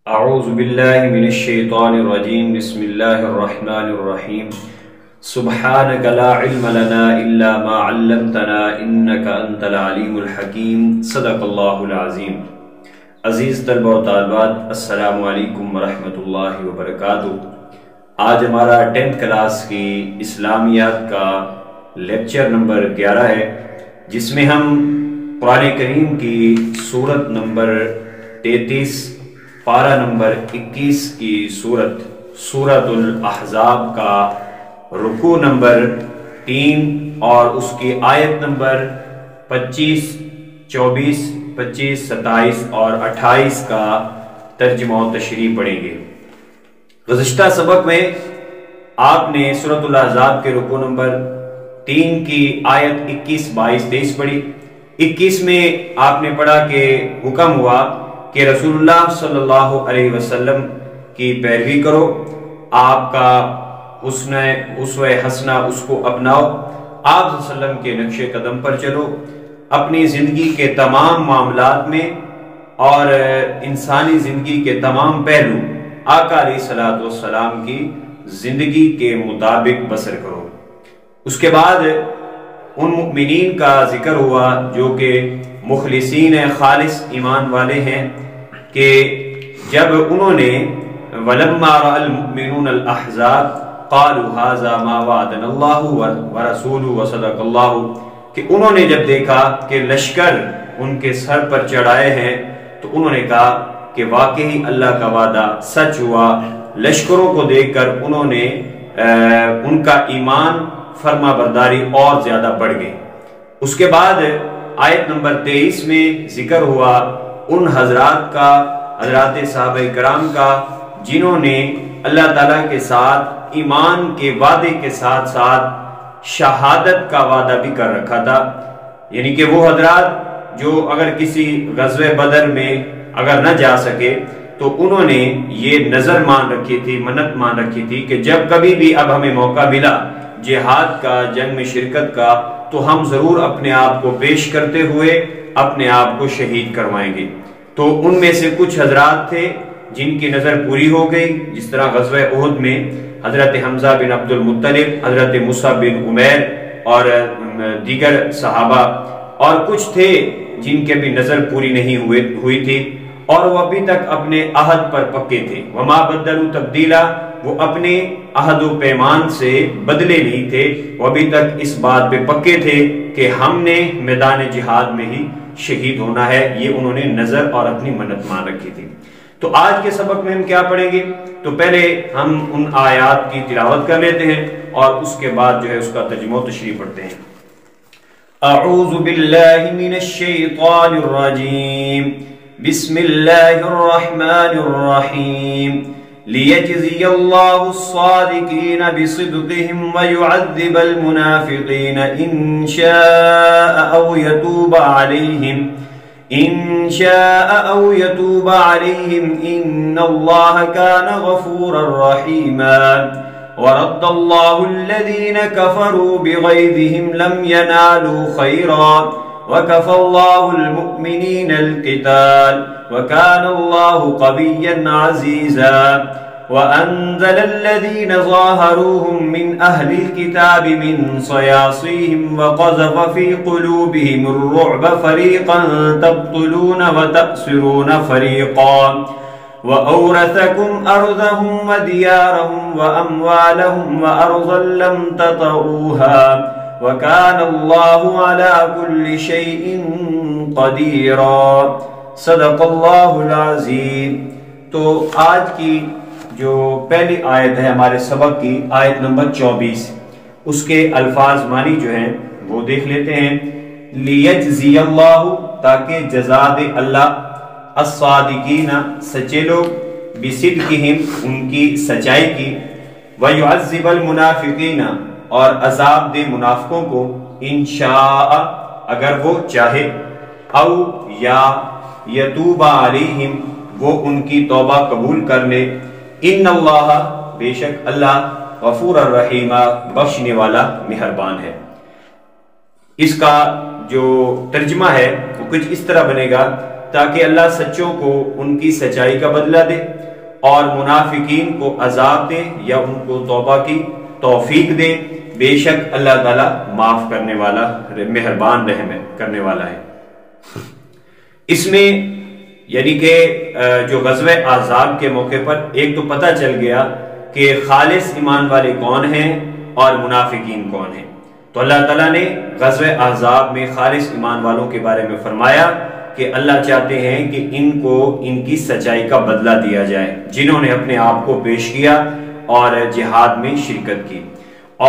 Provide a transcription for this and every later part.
اعوذ باللہ من الشیطان الرجیم بسم اللہ الرحمن الرحیم سبحانک لا علم لنا الا ما علمتنا انک انت العلیم الحکیم صدق اللہ العظیم۔ عزیز طلبہ و طالبات، السلام علیکم ورحمۃ اللہ وبرکاتہ۔ آج ہمارا 10th کلاس کی اسلامیات کا لیکچر نمبر 11 ہے، جس میں ہم قرآن کریم کی سورت نمبر 33 پارہ نمبر 21 کی سورت الاحزاب کا رکوع نمبر 3 اور اس کی آیت نمبر 25، 24، 25، 27 اور 28 کا ترجمہ و تشریح پڑھیں گے۔ گزشتہ سبق میں آپ نے سورت الاحزاب کے رکوع نمبر 3 کی آیت 21، 22، 23 پڑھی۔ 21 میں آپ نے پڑھا کہ حکم ہوا کہ رسول اللہ صلی اللہ علیہ وسلم کی پیروی کرو، آپ کا اسوہ حسنہ اس کو اپناؤ، آپ صلی اللہ علیہ وسلم کے نقش قدم پر چلو، اپنی زندگی کے تمام معاملات میں اور انسانی زندگی کے تمام پہلو آقا علیہ الصلوۃ والسلام کی زندگی کے مطابق بسر کرو۔ اس کے بعد ان مؤمنین کا ذکر ہوا جو کہ مخلصین خالص ایمان والے ہیں، کہ جب انہوں نے وَلَمَّا رَأَى الْمُؤْمِنُونَ الْأَحْزَابَ قَالُوا هَذَا مَا وَعَدَنَا اللَّهُ وَرَسُولُهُ وَصَدَقَ اللَّهُ، کہ انہوں نے جب دیکھا کہ لشکر ان کے سر پر چڑھائے ہیں تو انہوں نے کہا کہ واقعی اللہ کا وعدہ سچ ہوا۔ لشکروں کو دیکھ کر انہوں نے ان کا ایمان فرما برداری اور زیادہ بڑھ گئی۔ اس کے بعد آیت نمبر 23 میں ذکر ہوا ان حضرات کا، حضرات صحابہ کرام کا، جنہوں نے اللہ تعالیٰ کے ساتھ ایمان کے وعدے کے ساتھ ساتھ شہادت کا وعدہ بھی کر رکھا تھا۔ یعنی کہ وہ حضرات جو اگر کسی غزوہ بدر میں اگر نہ جا سکے تو انہوں نے یہ نظر مان رکھی تھی، منت مان رکھی تھی کہ جب کبھی بھی اب ہمیں موقع ملا جہاد کا، جنگ میں شرکت کا، تو ہم ضرور اپنے آپ کو پیش کرتے ہوئے اپنے آپ کو شہید کروائیں گے۔ تو ان میں سے کچھ حضرات تھے جن کی نظر پوری ہو گئی، جس طرح غزوہ احد میں حضرت حمزہ بن عبد المطلب، حضرت مصعب بن عمیر اور دیگر صحابہ، اور کچھ تھے جن کے بھی نظر پوری نہیں ہوئی تھی اور وہ ابھی تک اپنے عہد پر پکے تھے۔ وما بدلوا تبدیلا، وہ اپنے عہد و پیمان سے بدلے نہیں تھے، وہ ابھی تک اس بات پہ پکے تھے کہ ہم نے میدان جہاد میں ہی شہید ہونا ہے۔ یہ انہوں نے نظر اور اپنی منت مان رکھی تھی۔ تو آج کے سبق میں ہم کیا پڑھیں گے؟ تو پہلے ہم ان آیات کی تلاوت کر لیتے ہیں اور اس کے بعد جو ہے اس کا ترجمہ و تشریح پڑھتے ہیں۔ اعوذ باللہ من الشیطان الرجیم، بسم اللہ الرحمن الرحیم، لِيَجْزِيَ اللَّهُ الصَّادِقِينَ بِصِدْقِهِمْ وَيُعَذِّبَ الْمُنَافِقِينَ إِن شَاءَ أَوْ يَتُوبَ عَلَيْهِمْ إِنَّ اللَّهَ كَانَ غَفُورًا رَّحِيمًا۔ وَرَدَّ اللَّهُ الَّذِينَ كَفَرُوا بِغَيْظِهِمْ لَمْ يَنَالُوا خَيْرًا وَكَفَى اللَّهُ الْمُؤْمِنِينَ الْقِتَالَ وَكَانَ اللَّهُ قَوِيًّا عَزِيزًا۔ وَأَنزَلَ الَّذِينَ ظَاهَرُوهُم مِّنْ أَهْلِ الْكِتَابِ مِنْ صَيَاصِيهِمْ وَقَذَفَ فِي قُلُوبِهِمُ الرُّعْبَ فَرِيقًا تَقْتُلُونَ وَتَأْسِرُونَ فَرِيقًا وَأَوْرَثَكُمْ أَرْضَهُمْ وَدِيَارَهُمْ وَأَمْوَالَهُمْ وَأَرْضًا لَّمْ تَطَئُوهَا وَكَانَ اللَّهُ عَلَى كُلِّ شَيْءٍ قَدِيرًا۔ صدق اللہ العظیم۔ تو آج کی جو پہلی آیت ہے ہمارے سبق کی، آیت نمبر 24، اس کے الفاظ معنی جو ہیں وہ دیکھ لیتے ہیں۔ لیجزی اللہ، تاکہ جزا دے اللہ، الصادقین، سچے لوگ، بصدقہم، ان کی سچائی کی، ویعذب المنافقین، اور عذاب دے منافقوں کو، انشاء، اگر وہ چاہے، او یا یتوب علیہم، وہ ان کی توبہ قبول کر لے، ان اللہ، بے شک اللہ، غفور الرحیم، بخشنے والا مہربان ہے۔ اس کا جو ترجمہ ہے وہ کچھ اس طرح بنے گا تاکہ اللہ سچوں کو ان کی سچائی کا بدلہ دے اور منافقین کو عذاب دے یا ان کو توبہ کی توفیق دے۔ بے شک اللہ تعالیٰ معاف کرنے والا مہربان رحم کرنے والا ہے۔ اس میں یعنی کہ جو غزوہ احزاب کے موقع پر ایک تو پتہ چل گیا کہ خالص ایمان والے کون ہیں اور منافقین کون ہیں۔ تو اللہ تعالیٰ نے غزوہ احزاب میں خالص ایمان والوں کے بارے میں فرمایا کہ اللہ چاہتے ہیں کہ ان کو ان کی سچائی کا بدلہ دیا جائے جنہوں نے اپنے آپ کو پیش کیا اور جہاد میں شرکت کی،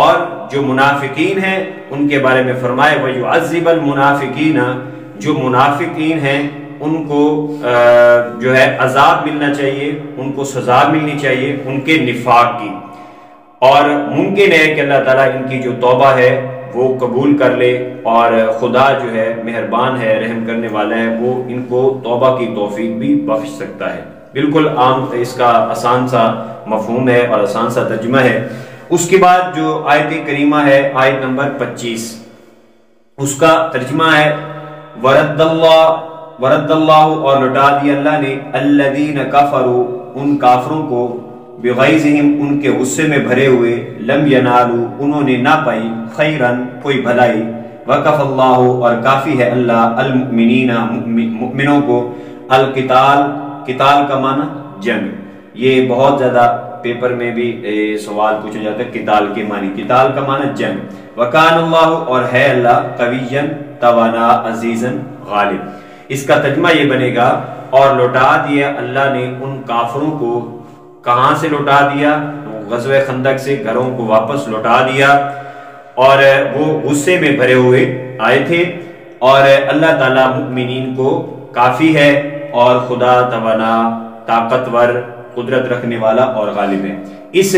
اور جو منافقین ہیں ان کے بارے میں فرمایا وَيُعَذِّبَ الْمُنَافِقِينَ، جو منافقین ہیں ان کو جو ہے عذاب ملنا چاہیے، ان کو سزا ملنی چاہیے ان کے نفاق کی، اور ممکن ہے کہ اللہ تعالیٰ ان کی جو توبہ ہے وہ قبول کر لے، اور خدا جو ہے مہربان ہے رحم کرنے والا ہے، وہ ان کو توبہ کی توفیق بھی بخش سکتا ہے۔ بالکل عام اس کا آسان سا مفہوم ہے اور آسان سا ترجمہ ہے۔ اس کے بعد جو آیت کریمہ ہے آیت نمبر 25، اس کا ترجمہ ہے ورد اللہ، اور لوٹا دیا اللہ نے الذین کفروا، ان کافروں کو، بغیظہم، ان کے غصے میں بھرے ہوئے، لم ینالوا، انہوں نے نہ پائی، خیرن، کوئی بھلائی، وکف اللہ، اور کافی ہے اللہ، المؤمنین، مؤمنوں کو، القتال، قتال کا معنی جنگ۔ یہ بہت زیادہ پیپر میں بھی سوال پوچھا جاتا ہے قتال کے معنی، قتال کا معنی جنگ۔ وکان اللہ، اور ہے اللہ، قویا، توانا، عزیزا، غالب۔ اس کا ترجمہ یہ بنے گا اور لوٹا دیا اللہ نے ان کافروں کو، کہاں سے لوٹا دیا؟ غزوہ خندق سے گھروں کو واپس لوٹا دیا، اور وہ غصے میں بھرے ہوئے آئے تھے، اور اللہ تعالیٰ مؤمنین کو کافی ہے، اور خدا توانا، طاقتور، قدرت رکھنے والا اور غالب ہے۔ اس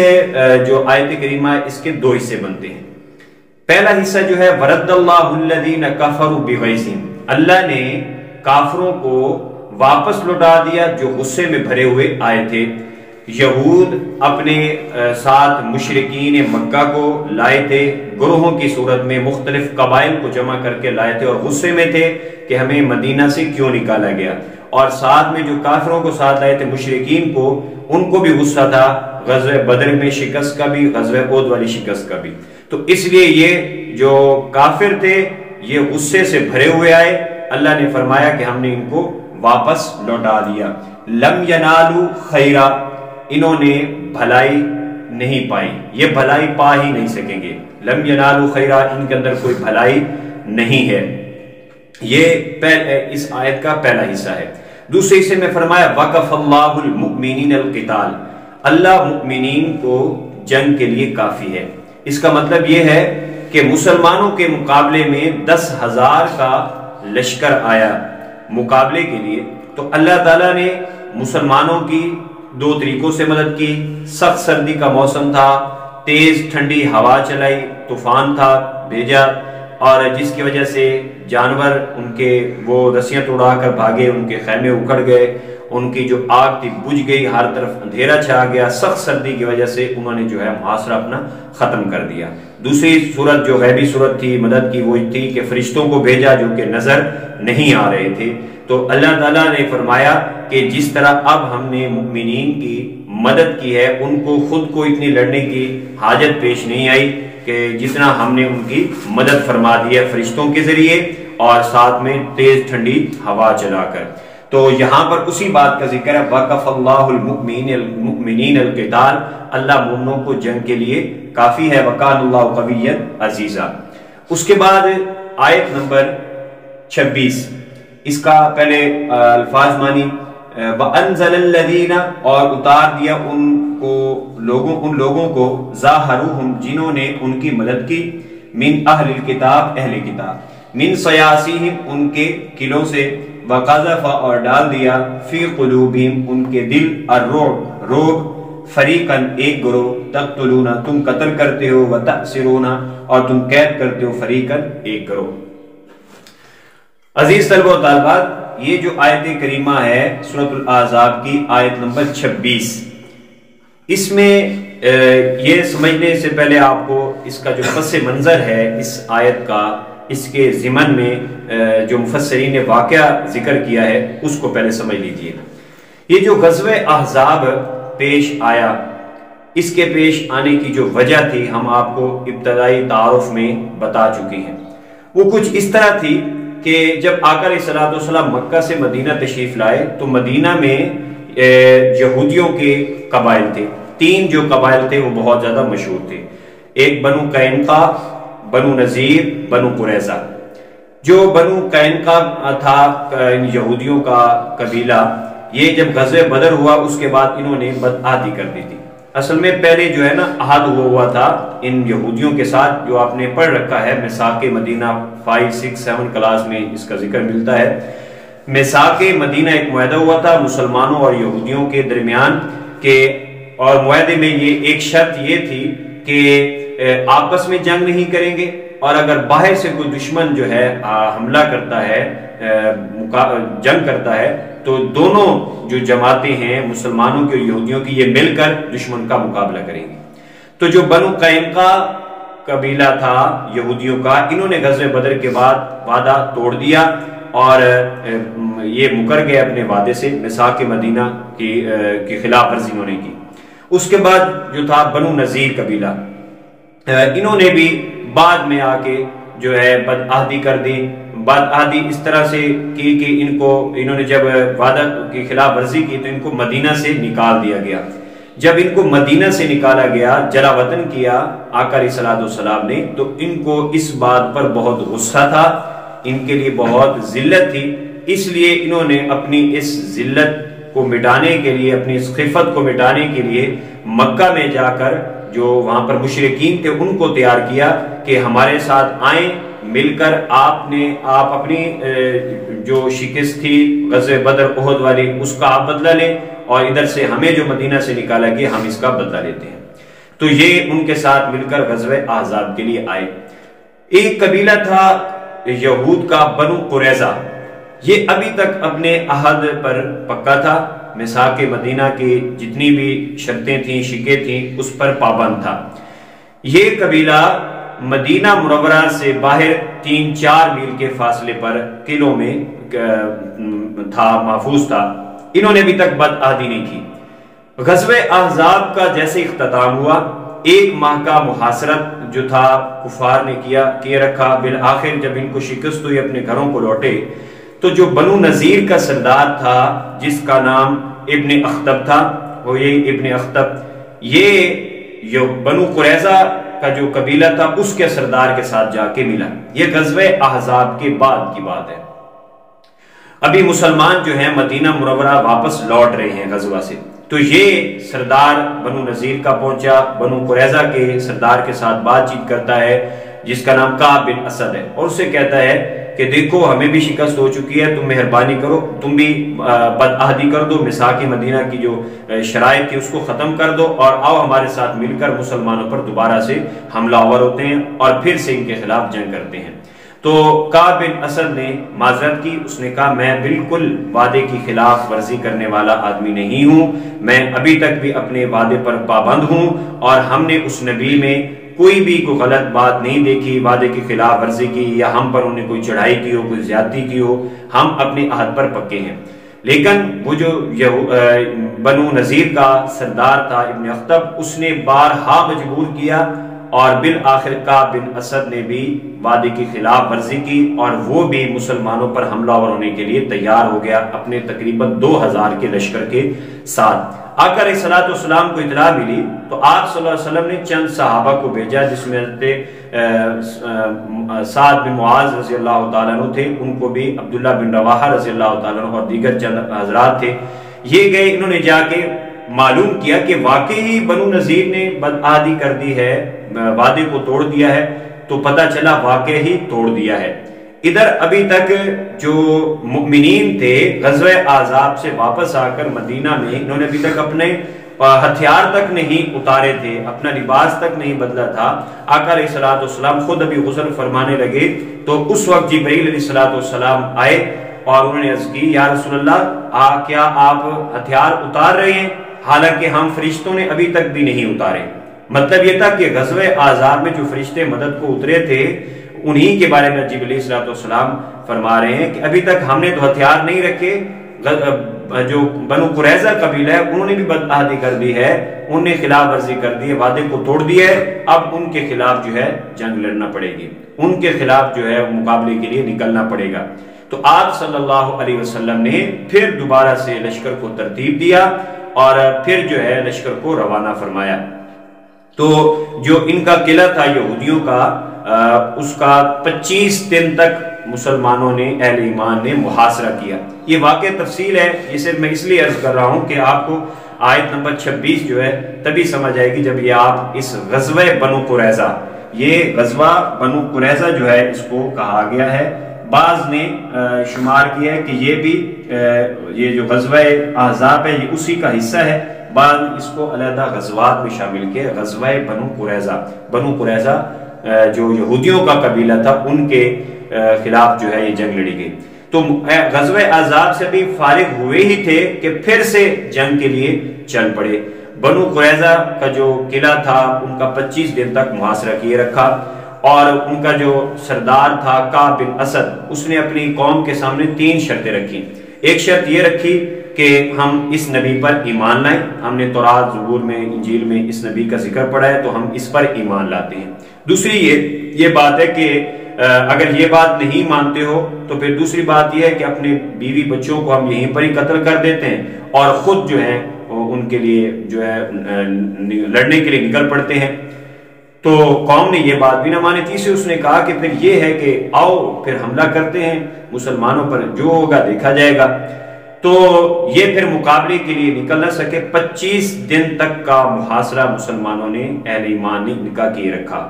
جو آیت کریمہ ہے اس کے دو حصے بنتے ہیں۔ پہلا حصہ جو ہے ورد اللہ الذین کفروا بغیظہم، اللہ نے کافروں کو واپس لوٹا دیا جو غصے میں بھرے ہوئے آئے تھے۔ یہود اپنے ساتھ مشرکین مکہ کو لائے تھے، گروہوں کی صورت میں مختلف قبائل کو جمع کر کے لائے تھے، اور غصے میں تھے کہ ہمیں مدینہ سے کیوں نکالا گیا، اور ساتھ میں جو کافروں کو ساتھ لائے تھے مشرکین کو، ان کو بھی غصہ تھا غزوہ بدر میں شکست کا بھی، غزوہ احد والی شکست کا بھی۔ تو اس لیے یہ جو کافر تھے یہ غصے سے بھرے ہوئے آئے، اللہ نے فرمایا کہ ہم نے ان کو واپس لوٹا دیا۔ لم ینالوا خیرا، انہوں نے بھلائی نہیں پائی، یہ بھلائی پا ہی نہیں سکیں گے۔ لم ینالوا خیرا، ان کے اندر کوئی بھلائی نہیں ہے۔ یہ اس آیت کا پہلا حصہ ہے۔ دوسرے حصے میں فرمایا وقف اللہ المؤمنین القتال، اللہ مؤمنین کو جنگ کے لیے کافی ہے۔ اس کا مطلب یہ ہے کہ مسلمانوں کے مقابلے میں 10,000 کا لشکر آیا مقابلے کے لیے، تو اللہ تعالیٰ نے مسلمانوں کی دو طریقوں سے مدد کی۔ سخت سردی کا موسم تھا، تیز ٹھنڈی ہوا چلائی، طوفان تھا بھیجا، اور جس کی وجہ سے جانور ان کے وہ رسیاں توڑا کر بھاگے، ان کے خیمے اکھڑ گئے، ان کی جو آگ تھی بجھ گئی، ہر طرف اندھیرا چھا گیا۔ سخت سردی کی وجہ سے انہوں نے جو ہے محاصرہ اپنا ختم کر دیا۔ دوسری صورت جو غیبی صورت تھی مدد کی وہ تھی کہ فرشتوں کو بھیجا جو کہ نظر نہیں آ رہے تھے۔ تو اللہ تعالیٰ نے فرمایا کہ جس طرح اب ہم نے مؤمنین کی مدد کی ہے، ان کو خود کو اتنی لڑنے کی حاجت پیش نہیں آئی کہ جتنا ہم نے ان کی مدد فرما دی ہے فرشتوں کے ذریعے، اور ساتھ میں تیز ٹھنڈی ہوا چلا کر۔ تو یہاں پر اسی بات کا ذکر ہے وقف اللہ المؤمنین القتال، اللہ مومنوں کو جنگ کے لیے کافی ہے، وکان اللہ قویا عزیزا۔ اس کے بعد آیت نمبر 26، اس کا پہلے الفاظ مانی وَأَنزَلَ الَّذِينَ، اور اتار دیا ان لوگوں کو ظاہروہم، جنہوں نے ان کی مدد کی، من اہل الکتاب، اہل کتاب، من سیاسیہم، ان کے قلعوں سے، وقذف، اور ڈال دیا، فی قلوبہم، ان کے دل، الرعب، روب، فریقاً، ایک گروہ، تقتلون، تم قتل کرتے ہو، وتأسرون، اور تم قید کرتے ہو، فریقاً، ایک گروہ۔ عزیز طلبہ و طالبات، یہ جو آیت کریمہ ہے سورۃ الاحزاب کی آیت نمبر 26، اس میں یہ سمجھنے سے پہلے آپ کو اس کا جو پس منظر ہے اس آیت کا اس کے ضمن میں جو مفسرین نے واقعہ ذکر کیا ہے اس کو پہلے سمجھ لیجئے۔ یہ جو غزوہ احزاب پیش آیا، اس کے پیش آنے کی جو وجہ تھی ہم آپ کو ابتدائی تعارف میں بتا چکے ہیں۔ وہ کچھ اس طرح تھی کہ جب آقا علیہ الصلوۃ والسلام مکہ سے مدینہ تشریف لائے تو مدینہ میں یہودیوں کے قبائل تھے، 3 جو قبائل تھے وہ بہت زیادہ مشہور تھے، ایک بنو قینقاع، بنو نذیر، بنو قریظہ۔ جو بنو قینقاع تھا یہودیوں کا قبیلہ، یہ جب غزوہ بدر ہوا اس کے بعد انہوں نے بدعہدی کر دی تھی۔ اصل میں پہلے جو ہے نا عہد ہوا تھا ان یہودیوں کے ساتھ، جو آپ نے پڑھ رکھا ہے میثاق مدینہ 5، 6، 7 کلاس میں اس کا ذکر ملتا ہے۔ میثاق مدینہ ایک معاہدہ ہوا تھا مسلمانوں اور یہودیوں کے درمیان کے، اور معاہدے میں یہ ایک شرط یہ تھی کہ آپس میں جنگ نہیں کریں گے، اور اگر باہر سے کوئی دشمن جو ہے حملہ کرتا ہے، جنگ کرتا ہے، تو دونوں جو جماعتیں ہیں مسلمانوں کی اور یہودیوں کی یہ مل کر دشمن کا مقابلہ کریں گے۔ تو جو بنو قینقاع قبیلہ تھا یہودیوں کا، انہوں نے غزوہ بدر کے بعد وعدہ توڑ دیا اور یہ مکر گئے اپنے وعدے سے، میثاق مدینہ کی خلاف ورزی انہوں نے کی۔ اس کے بعد جو تھا بنو نذیر قبیلہ، انہوں نے بھی بعد میں آ کے جو ہے بدعہدی کر دی۔ بدعہدی اس طرح سے کی کہ انہوں نے جب وعدہ کی خلاف ورزی کی تو ان کو مدینہ سے نکال دیا گیا۔ جب ان کو مدینہ سے نکالا گیا، جلا وطن کیا آقا علیہ الصلوۃ والسلام نے، تو ان کو اس بات پر بہت غصہ تھا، ان کے لیے بہت ذلت تھی، اس لیے انہوں نے اپنی اس ذلت کو مٹانے کے لیے، اپنی اس خفت کو مٹانے کے لیے مکہ میں جا کر جو وہاں پر مشرکین تھے ان کو تیار کیا کہ ہمارے ساتھ آئیں، مل کر آپ اپنی جو شکست تھی غزوہ بدر احد والی اس کا آپ بدلہ لیں، اور ادھر سے ہمیں جو مدینہ سے نکالا گیا ہم اس کا بدلہ لیتے ہیں۔ تو یہ ان کے ساتھ مل کر غزوہ احزاب کے لیے آئے۔ ایک قبیلہ تھا یہود کا بنو قریظہ، یہ ابھی تک اپنے عہد پر پکا تھا، میثاق مدینہ کی جتنی بھی شرطیں تھیں، شکیں تھیں، اس پر پابند تھا۔ یہ قبیلہ مدینہ منورہ سے باہر 3-4 میل کے فاصلے پر قلعوں میں تھا، محفوظ تھا۔ انہوں نے ابھی تک بدعہدی نہیں کی۔ غزوہ احزاب کا جیسے اختتام ہوا، 1 ماہ کا محاصرت جو تھا کفار نے کیے رکھا، بالآخر جب ان کو شکست ہوئی اپنے گھروں کو لوٹے، تو جو بنو نذیر کا سردار تھا جس کا نام ابن اخطب تھا، وہ یہ ابن اخطب، یہ بنو قریظہ کا جو قبیلہ تھا اس کے سردار کے ساتھ جا کے ملا۔ یہ غزوہ احزاب کے بعد کی بات ہے۔ ابھی مسلمان جو ہیں مدینہ منورہ واپس لوٹ رہے ہیں غزوہ سے، تو یہ سردار بنو نذیر کا پہنچا، بنو قریظہ کے سردار کے ساتھ بات چیت کرتا ہے جس کا نام کعب بن اسد ہے، اور اسے کہتا ہے کہ دیکھو ہمیں بھی شکست ہو چکی ہے، تم مہربانی کرو، تم بھی بدعہدی کر دو، میثاق مدینہ کی جو شرائط تھی اس کو ختم کر دو، اور آؤ ہمارے ساتھ مل کر مسلمانوں پر دوبارہ سے حملہ آور ہوتے ہیں اور پھر سے ان کے خلاف جنگ کرتے ہیں۔ تو کعب بن اسد نے معذرت کی، اس نے کہا میں بالکل وعدے کی خلاف ورزی کرنے والا آدمی نہیں ہوں، میں ابھی تک بھی اپنے وعدے پر پابند ہوں، اور ہم نے اس نبی میں کوئی بھی کوئی غلط بات نہیں دیکھی، وعدے کی خلاف ورزی کی یا ہم پر انہیں کوئی چڑھائی کی ہو، کوئی زیادتی کی ہو، ہم اپنے عہد پر پکے ہیں۔ لیکن وہ جو بنو نذیر کا سردار تھا ابن اخطب، اس نے بارہا مجبور کیا، اور بالآخر کعب بن اسد نے بھی وعدے کی خلاف ورزی کی، اور وہ بھی مسلمانوں پر حملہ آور ہونے کے لیے تیار ہو گیا اپنے تقریباً 2000 کے لشکر کے ساتھ۔ آقا علیہ الصلوۃ والسلام کو اطلاع ملی تو آپ صلی اللہ علیہ وسلم نے چند صحابہ کو بھیجا، جس میں سعد بن معاذ رضی اللہ تعالیٰ عنہ تھے، ان کو بھی عبداللہ بن رواحہ رضی اللہ تعالیٰ عنہ اور دیگر چند حضرات تھے۔ یہ گئے، انہوں نے جا کے معلوم کیا کہ واقعی بنو نذیر نے بدعہدی کر دی ہے، وعدے کو توڑ دیا ہے، تو پتہ چلا واقعی ہی توڑ دیا ہے۔ ادھر ابھی تک جو مؤمنین تھے غزوہ احزاب سے واپس آ کر مدینہ میں، انہوں نے ابھی تک اپنے ہتھیار تک نہیں اتارے تھے، اپنا لباس تک نہیں بدلا تھا۔ آقا علیہ الصلوۃ والسلام خود ابھی غسل فرمانے لگے تو اس وقت جبرائیل علیہ الصلوۃ والسلام آئے اور انہوں نے عرض کی یا رسول اللہ کیا آپ ہتھیار اتار رہے ہیں؟ حالانکہ ہم فرشتوں نے ابھی تک بھی نہیں اتارے۔ مطلب یہ تھا کہ غزوہ احزاب میں جو فرشتے مدد کو اترے تھے انہی کے بارے میں جبریل علیہ السلام فرما رہے ہیں کہ ابھی تک ہم نے تو ہتھیار نہیں رکھے، جو بنو قریظہ قبیلہ ہے انہوں نے بھی بدعہدی کر دی ہے، انہوں نے خلاف ورزی کر دی ہے، وعدے کو توڑ دیا ہے، اب ان کے خلاف جو ہے جنگ لڑنا پڑے گی، ان کے خلاف جو ہے مقابلے کے لیے نکلنا پڑے گا۔ تو آپ صلی اللہ علیہ وسلم نے پھر دوبارہ سے لشکر کو ترتیب دیا اور پھر جو ہے لشکر کو روانہ فرمایا۔ تو جو ان کا قلعہ تھا یہودیوں کا، اس کا 25 دن تک مسلمانوں نے، اہل ایمان نے محاصرہ کیا۔ یہ واقع تفصیل ہے، یہ صرف میں اس لیے عرض کر رہا ہوں کہ آپ کو آیت نمبر 26 جو ہے تبھی سمجھ آئے گی جب یہ آپ اس غزوہ بنو قریظہ، یہ غزوہ بنو قریظہ جو ہے اس کو کہا گیا ہے۔ بعض نے شمار کیا ہے کہ یہ بھی یہ جو غزوہ احزاب ہے یہ اسی کا حصہ ہے، بعض اس کو علیحدہ غزوات میں شامل کیا، غزوہ بنو قریظہ۔ بنو قریظہ جو یہودیوں کا قبیلہ تھا ان کے خلاف جو ہے یہ جنگ لڑی گئی۔ تو غزوہ احزاب سے بھی فارغ ہوئے ہی تھے کہ پھر سے جنگ کے لیے چل پڑے۔ بنو قریظہ کا جو قلعہ تھا ان کا 25 دن تک محاصرہ کیے رکھا، اور ان کا جو سردار تھا کعب بن اسد، اس نے اپنی قوم کے سامنے 3 شرطیں رکھی۔ ایک شرط یہ رکھی کہ ہم اس نبی پر ایمان لائیں، ہم نے تورات، زبور میں، انجیل میں اس نبی کا ذکر پڑھا ہے تو ہم اس پر ایمان لاتے ہیں۔ دوسری یہ بات ہے کہ اگر یہ بات نہیں مانتے ہو تو پھر دوسری بات یہ ہے کہ اپنے بیوی بچوں کو ہم یہیں پر ہی قتل کر دیتے ہیں اور خود جو ہے ان کے لیے جو ہے لڑنے کے لیے نکل پڑتے ہیں۔ تو قوم نے یہ بات بھی نہ مانی۔ تیسری اس نے کہا کہ پھر یہ ہے کہ آؤ پھر حملہ کرتے ہیں مسلمانوں پر، جو ہوگا دیکھا جائے گا۔ تو یہ پھر مقابلے کے لیے نکل نہ سکے۔ 25 دن تک کا محاصرہ مسلمانوں نے، اہل ایمان نے نکاح کیے رکھا۔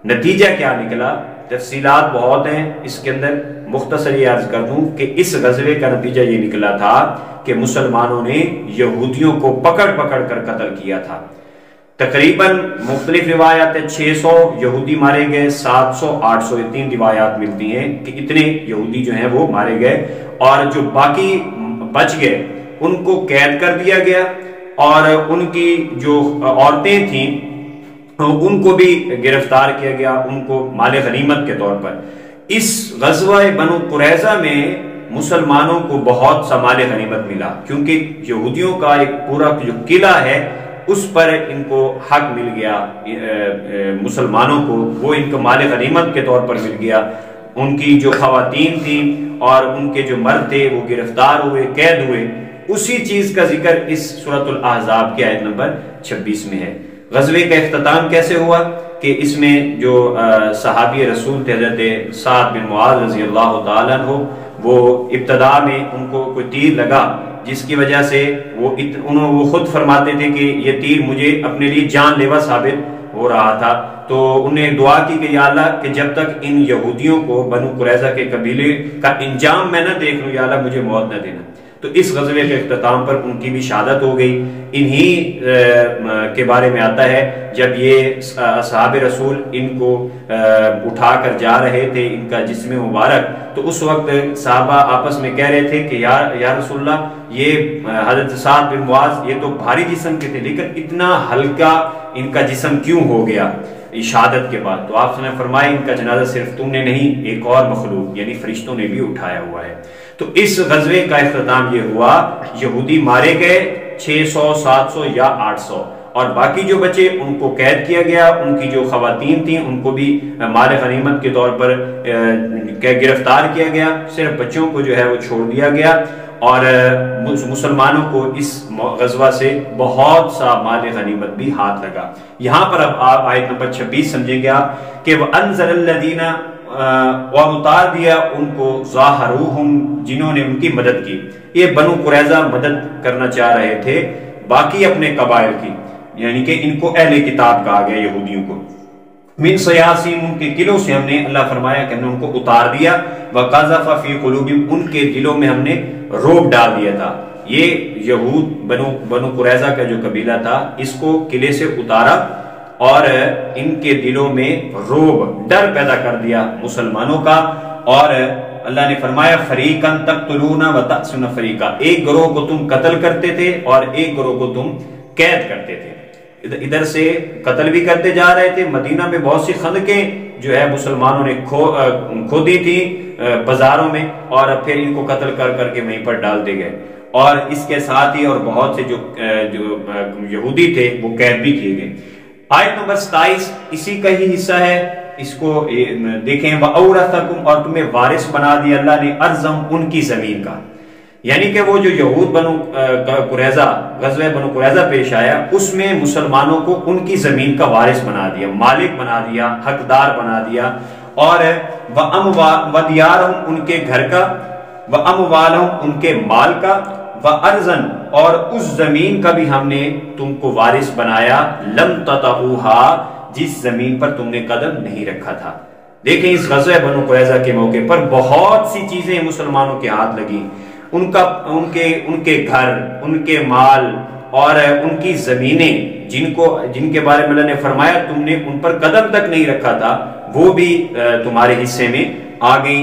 نتیجہ کیا نکلا؟ تفصیلات بہت ہیں اس کے اندر، مختصر یہ عرض کر دوں کہ اس غزوے کا نتیجہ یہ نکلا تھا کہ مسلمانوں نے یہودیوں کو پکڑ پکڑ کر قتل کیا تھا۔ تقریباً مختلف روایات 600 یہودی مارے گئے، 700، 800، یہ 3 روایات ملتی ہیں کہ اتنے یہودی جو ہیں وہ مارے گئے، اور جو باقی بچ گئے ان کو قید کر دیا گیا، اور ان کی جو عورتیں تھیں ان کو بھی گرفتار کیا گیا، ان کو مال غنیمت کے طور پر۔ اس غزوہ بنو قریظہ میں مسلمانوں کو بہت سا مال غنیمت ملا، کیونکہ یہودیوں کا ایک پورا جو قلعہ ہے اس پر ان کو حق مل گیا، مسلمانوں کو وہ ان کو مال غنیمت کے طور پر مل گیا۔ ان کی جو خواتین تھیں اور ان کے جو مرد تھے وہ گرفتار ہوئے، قید ہوئے۔ اسی چیز کا ذکر اس سورۃ الاحزاب کی آیت نمبر 26 میں ہے۔ غزوے کا اختتام کیسے ہوا کہ اس میں جو صحابی رسول تھے حضرت سعد بن معاذ رضی اللہ تعالیٰ عنہ، وہ ابتدا میں ان کو کوئی تیر لگا جس کی وجہ سے وہ خود فرماتے تھے کہ یہ تیر مجھے اپنے لیے جان لیوا ثابت ہو رہا تھا۔ تو انہیں دعا کی کہ یا اللہ کہ جب تک ان یہودیوں کو، بنو قریظہ کے قبیلے کا انجام میں نہ دیکھ لوں، یا اللہ مجھے موت نہ دینا۔ تو اس غزوے کے اختتام پر ان کی بھی شہادت ہو گئی۔ انہی کے بارے میں آتا ہے جب یہ اصحاب رسول ان کو اٹھا کر جا رہے تھے، ان کا جسم مبارک، تو اس وقت صحابہ آپس میں کہہ رہے تھے کہ یا رسول اللہ، یہ حضرت سعد بن معاذ یہ تو بھاری جسم کے تھے لیکن اتنا ہلکا ان کا جسم کیوں ہو گیا شہادت کے بعد؟ تو آپ نے فرمایا ان کا جنازہ صرف تم نے نہیں، ایک اور مخلوق یعنی فرشتوں نے بھی اٹھایا ہوا ہے۔ تو اس غزوے کا اختتام یہ ہوا، یہودی مارے گئے 600، 700 یا 800، اور باقی جو بچے ان کو قید کیا گیا، ان کی جو خواتین تھیں ان کو بھی مال غنیمت کے طور پر گرفتار کیا گیا، صرف بچوں کو جو ہے وہ چھوڑ دیا گیا، اور مسلمانوں کو اس غزوہ سے بہت سا مال غنیمت بھی ہاتھ لگا۔ یہاں پر اب آپ آیت نمبر 26 سمجھیں گے آپ کہ وَأَنزَلَ الَّذِينَ، اور اتار دیا ان کو، ظَاهَرُوهُمْ، جنہوں نے ان کی مدد کی۔ یہ بنو قریظہ مدد کرنا چاہ رہے تھے باقی اپنے قبائل کی، یعنی کہ ان کو اہل کتاب کہا گیا یہودیوں کو۔ من صیاصیم، ان کے قلعوں سے ہم نے، اللہ فرمایا کہ ہم نے ان کو اتار دیا، وَقَذَفَ فِي قُلُوبِهِمْ، ان کے دلوں میں ہم نے روب ڈال دیا تھا۔ یہ یہود بنو قریظہ کا جو قبیلہ تھا اس کو قلعے سے اتارا اور ان کے دلوں میں روب، ڈر پیدا کر دیا مسلمانوں کا، اور اللہ نے فرمایا فَرِيقًا تَقْتُلُونَ وَتَأْسُونَ فَرِيقًا، ایک گروہ کو تم قتل کرتے تھے اور ایک گروہ کو تم قید کرتے تھے۔ ادھر سے قتل بھی کرتے جا رہے تھے، مدینہ میں بہت سی خندقیں جو ہے مسلمانوں نے کھودی تھی بازاروں میں، اور پھر ان کو قتل کر کر کے وہیں پر ڈال دے گئے، اور اس کے ساتھ ہی اور بہت سے جو یہودی تھے وہ قید بھی کیے گئے۔ آیت نمبر 27 اسی کا ہی حصہ ہے، اس کو دیکھیں، وَأَوْرَثَكُمْ، اور تمہیں وارث بنا دیا اللہ نے، ارضم، ان کی زمین کا، یعنی کہ وہ جو یہود بنو قریظہ، غزوہ بنو قریظہ پیش آیا، اس میں مسلمانوں کو ان کی زمین کا وارث بنا دیا، مالک بنا دیا، حقدار بنا دیا، اور وَدِيَارَهُمْ، ان کے گھر کا، وَأَمْوَالَهُمْ، ان کے مال کا، وَأَرْضًا، اور اس زمین کا بھی ہم نے تم کو وارث بنایا، لَمْ تَطَئُوهَا، جس زمین پر تم نے قدم نہیں رکھا تھا۔ دیکھیں اس غزوہ بنو قریظہ کے موقع پر بہت سی چیزیں مسلمانوں کے ہاتھ لگیں، ان کے گھر، ان کے مال اور ان کی زمینیں جن کے بارے میں اللہ نے فرمایا تم نے ان پر قدم تک نہیں رکھا تھا، وہ بھی تمہارے حصے میں آ گئی۔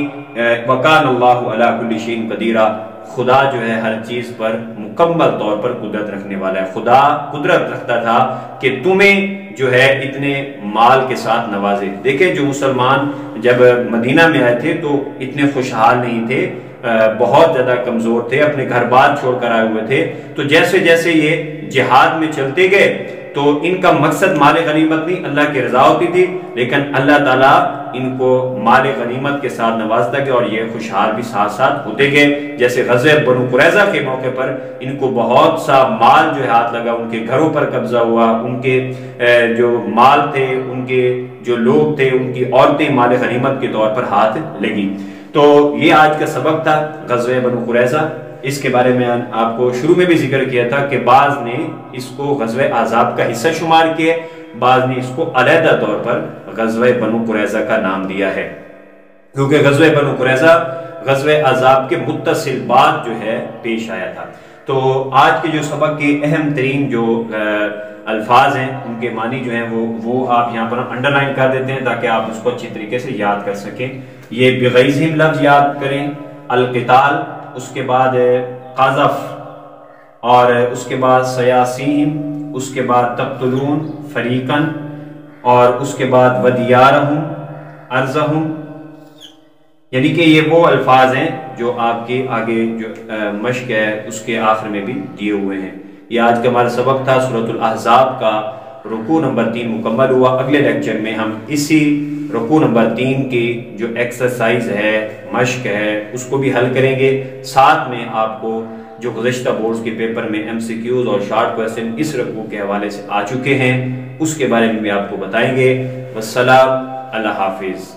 وَقَانَ اللَّهُ عَلَىٰ كُلِّ شَيْءٍ قَدِيرًا، خدا جو ہے ہر چیز پر مکمل طور پر قدرت رکھنے والا ہے۔ خدا قدرت رکھتا تھا کہ تمہیں جو ہے اتنے مال کے ساتھ نوازے۔ دیکھیں جو مسلمان جب مدینہ میں آئے تھے تو اتنے خوشحال نہیں تھے، بہت زیادہ کمزور تھے، اپنے گھر بار چھوڑ کر آئے ہوئے تھے، تو جیسے جیسے یہ جہاد میں چلتے گئے تو ان کا مقصد مال غنیمت نہیں، اللہ کی رضا ہوتی تھی، لیکن اللہ تعالیٰ ان کو مال غنیمت کے ساتھ نوازتا گیا اور یہ خوشحال بھی ساتھ ساتھ ہوتے گئے۔ جیسے غزوہ بنو قریظہ کے موقع پر ان کو بہت سا مال جو ہاتھ لگا، ان کے گھروں پر قبضہ ہوا، ان کے جو مال تھے، ان کے جو لوگ تھے، ان کی عورتیں مال غنیمت کے طور پر ہاتھ لگی۔ تو یہ آج کا سبق تھا غزوہ بنو قریظہ۔ اس کے بارے میں آپ کو شروع میں بھی ذکر کیا تھا کہ بعض نے اس کو غزوہ احزاب کا حصہ شمار کیا، بعض نے اس کو علیحدہ طور پر غزوہ بنو قریظہ کا نام دیا ہے، کیونکہ غزوہ بنو قریظہ غزوہ احزاب کے متصل بعد جو ہے پیش آیا تھا۔ تو آج کے جو سبق کے اہم ترین جو الفاظ ہیں ان کے معنی جو ہیں وہ آپ یہاں پر انڈر لائن کر دیتے ہیں تاکہ آپ اس کو اچھی طریقے سے یاد کر سکیں۔ یہ بغیظہم لفظ یاد کریں، القتال، اس کے بعد قذف، اور اس کے بعد سیاسیم، اس کے بعد تقتلون فریقاً، اور اس کے بعد ودیارہم، ارضہم، یعنی کہ یہ وہ الفاظ ہیں جو آپ کے آگے جو مشق ہے اس کے آخر میں بھی دیے ہوئے ہیں۔ یہ آج کا ہمارا سبق تھا، سورۃ الاحزاب کا رکوع نمبر 3 مکمل ہوا۔ اگلے لیکچر میں ہم اسی رکوع نمبر 3 کی جو ایکسرسائز ہے، مشق ہے، اس کو بھی حل کریں گے۔ ساتھ میں آپ کو جو گزشتہ بورڈز کے پیپر میں MCQs اور شارٹ کویسچن اس رکوع کے حوالے سے آ چکے ہیں اس کے بارے میں بھی آپ کو بتائیں گے۔ والسلام، اللہ حافظ۔